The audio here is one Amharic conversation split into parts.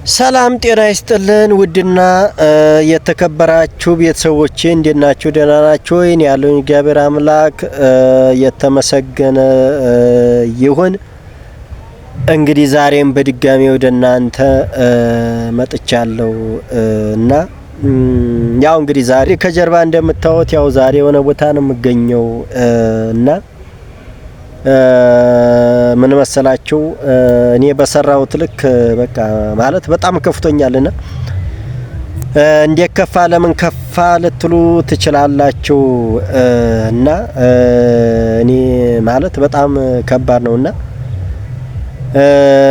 ሰላም ጤና ይስጥልን ውድና የተከበራችሁ ቤተሰቦቼ እንዴት ናችሁ? ደህና ናችሁ ወይ? እኔ ያለሁኝ እግዚአብሔር አምላክ የተመሰገነ ይሁን። እንግዲህ ዛሬም በድጋሚ ወደ እናንተ መጥቻለሁ እና ያው እንግዲህ ዛሬ ከጀርባ እንደምታዩት ያው ዛሬ የሆነ ቦታ ነው የምገኘው እና ምን መሰላችሁ እኔ በሰራሁት ልክ በቃ ማለት በጣም ከፍቶኛልና እንዴት ከፋ ለምን ከፋ ልትሉ ትችላላችሁ እና እኔ ማለት በጣም ከባድ ነውና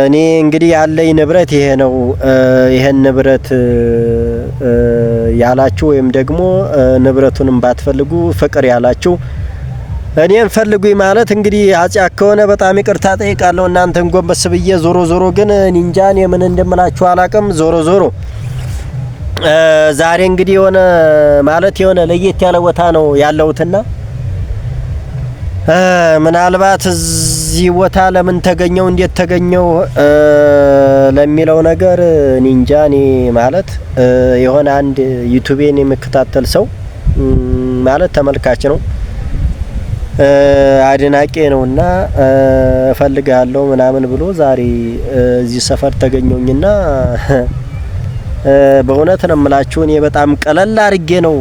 እኔ እንግዲህ ያለኝ ንብረት ይሄ ነው። ይሄን ንብረት ያላችሁ ወይም ደግሞ ንብረቱንም ባትፈልጉ ፍቅር ያላችሁ እኔን ፈልጉኝ ማለት እንግዲህ አጽያክ ከሆነ በጣም ይቅርታ ጠይቃለሁ። እናንተን ጎንበስ ብዬ ዞሮ ግን እንጃ እኔ ምን እንደምላችሁ አላቅም። ዞሮ ዛሬ እንግዲህ የሆነ ማለት የሆነ ለየት ያለ ቦታ ነው ያለሁትና ምናልባት እዚህ ቦታ ለምን ተገኘው እንዴት ተገኘው ለሚለው ነገር እንጃ እኔ ማለት የሆነ አንድ ዩቲዩብን የሚከታተል ሰው ማለት ተመልካች ነው አድናቂ ነውና እፈልጋለሁ ምናምን ብሎ ዛሬ እዚህ ሰፈር ተገኘውኝና በእውነት ነው የምላችሁ እኔ በጣም ቀለል አድርጌ ነው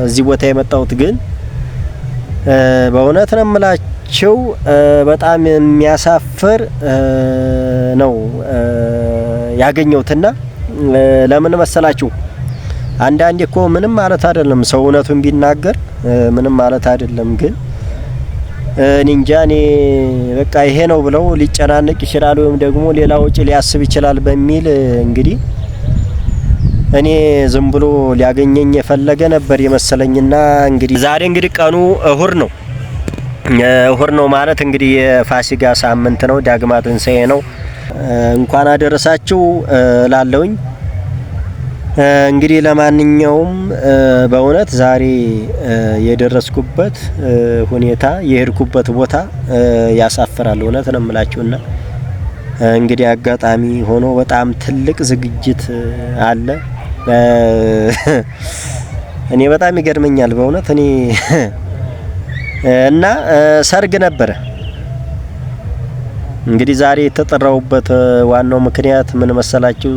እዚህ ቦታ የመጣሁት። ግን በእውነት ነው የምላችሁ በጣም የሚያሳፍር ነው ያገኘሁትና ለምን መሰላችሁ? አንዳንዴ እኮ ምንም ማለት አይደለም ሰው እውነቱን ቢናገር ምንም ማለት አይደለም። ግን እንጃ እኔ በቃ ይሄ ነው ብለው ሊጨናነቅ ይችላል ወይም ደግሞ ሌላ ወጪ ሊያስብ ይችላል በሚል እንግዲህ እኔ ዝም ብሎ ሊያገኘኝ የፈለገ ነበር የመሰለኝና እንግዲህ ዛሬ እንግዲህ ቀኑ እሁድ ነው ማለት እንግዲህ የፋሲካ ሳምንት ነው፣ ዳግማ ትንሳኤ ነው። እንኳን አደረሳችሁ ላለውኝ እንግዲህ ለማንኛውም በእውነት ዛሬ የደረስኩበት ሁኔታ የሄድኩበት ቦታ ያሳፍራል። እውነት ነው የምላችሁና እንግዲህ አጋጣሚ ሆኖ በጣም ትልቅ ዝግጅት አለ። እኔ በጣም ይገርመኛል በእውነት እኔ እና ሰርግ ነበረ። እንግዲህ ዛሬ የተጠራውበት ዋናው ምክንያት ምን መሰላችሁ?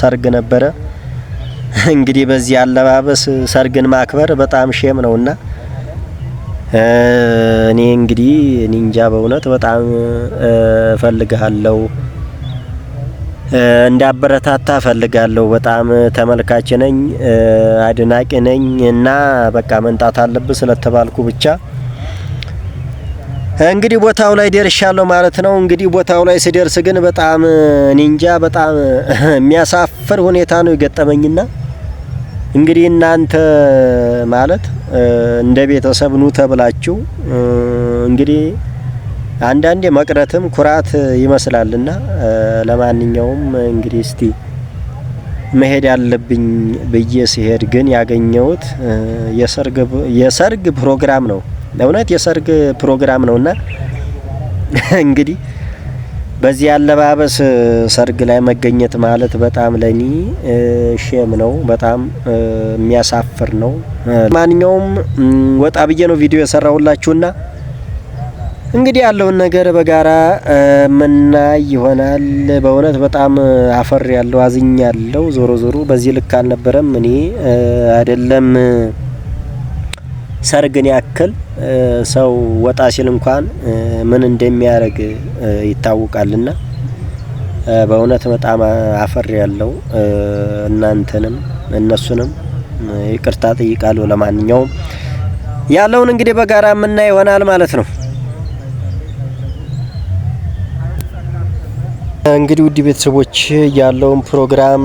ሰርግ ነበረ። እንግዲህ በዚህ አለባበስ ሰርግን ማክበር በጣም ሼም ነውና እኔ እንግዲህ እንጃ በእውነት በጣም ፈልጋለሁ እንዳበረታታ ፈልጋለሁ። በጣም ተመልካች ነኝ፣ አድናቂ ነኝ እና በቃ መንጣት አለብህ ስለተባልኩ ብቻ እንግዲህ ቦታው ላይ ደርሻለሁ ማለት ነው። እንግዲህ ቦታው ላይ ሲደርስ ግን በጣም እንጃ በጣም የሚያሳፍር ሁኔታ ነው የገጠመኝና እንግዲህ እናንተ ማለት እንደ ቤተሰብ ኑ ተብላችሁ እንግዲህ አንዳንዴ መቅረትም ኩራት ይመስላልና ለማንኛውም እንግዲህ እስቲ መሄድ ያለብኝ በየ ሲሄድ ግን ያገኘሁት የሰርግ ፕሮግራም ነው። ለእውነት የሰርግ ፕሮግራም ነውና እንግዲህ በዚህ አለባበስ ሰርግ ላይ መገኘት ማለት በጣም ለኔ ሼም ነው፣ በጣም የሚያሳፍር ነው። ማንኛውም ወጣ ብዬ ነው ቪዲዮ የሰራሁላችሁና እንግዲህ ያለውን ነገር በጋራ ምናይ ይሆናል። በእውነት በጣም አፈር ያለው አዝኛለሁ። ዞሮ በዚህ ልክ አልነበረም። እኔ አይደለም ሰርግን ያክል ሰው ወጣ ሲል እንኳን ምን እንደሚያደርግ ይታወቃልና በእውነት በጣም አፈር ያለው እናንተንም እነሱንም ይቅርታ ጠይቃለሁ። ለማንኛውም ያለውን እንግዲህ በጋራ ምናይ ይሆናል ማለት ነው። እንግዲህ ውድ ቤተሰቦች ያለውን ፕሮግራም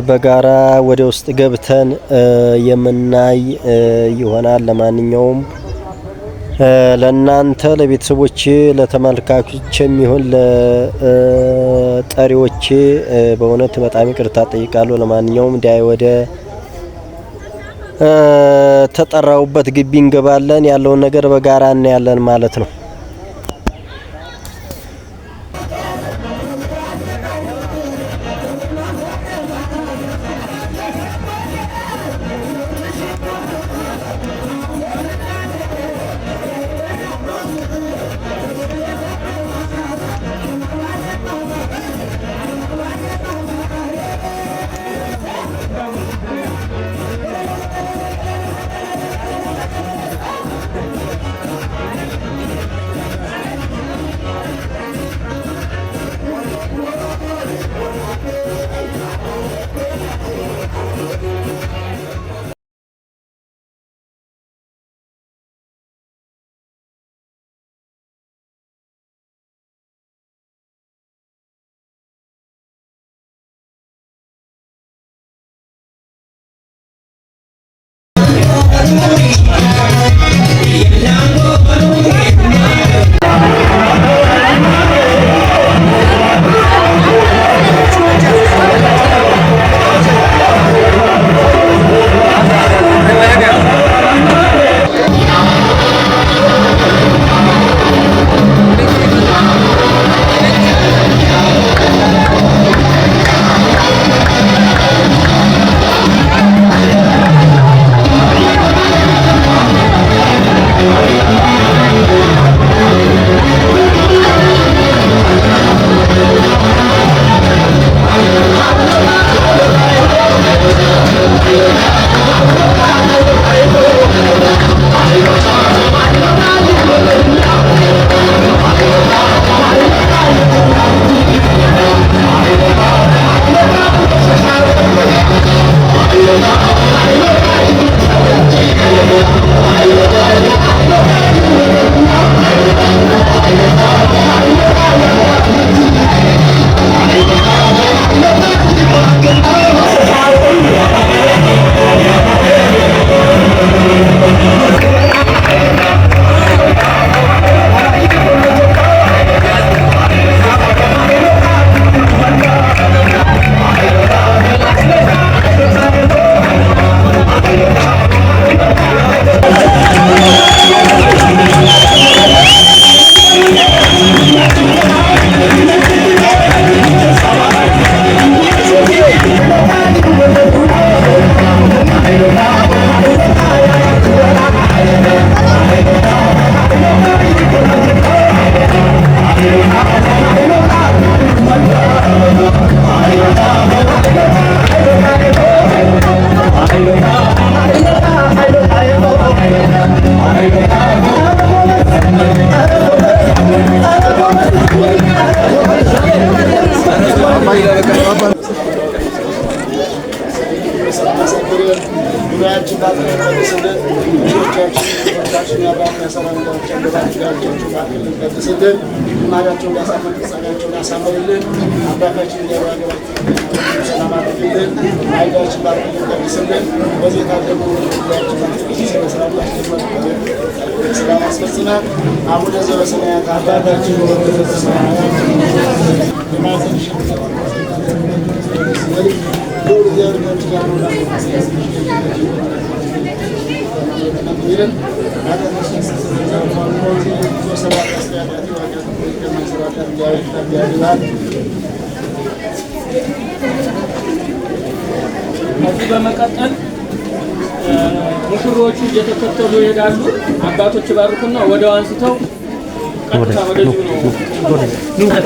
በጋራ ወደ ውስጥ ገብተን የምናይ ይሆናል። ለማንኛውም ለናንተ ለቤተሰቦች ለተመልካቾች የሚሆን ለጠሪዎች በእውነት በጣም ይቅርታ ጠይቃለሁ። ለማንኛውም ዳይ ወደ ተጠራውበት ግቢ እንገባለን። ያለውን ነገር በጋራ እናያለን ማለት ነው። ከዚህ በመቀጠል ሙሽሮቹ እየተከተሉ ይሄዳሉ። አባቶች ባርኩና ወደው አንስተው ቀጥታ ወደዚህ ነው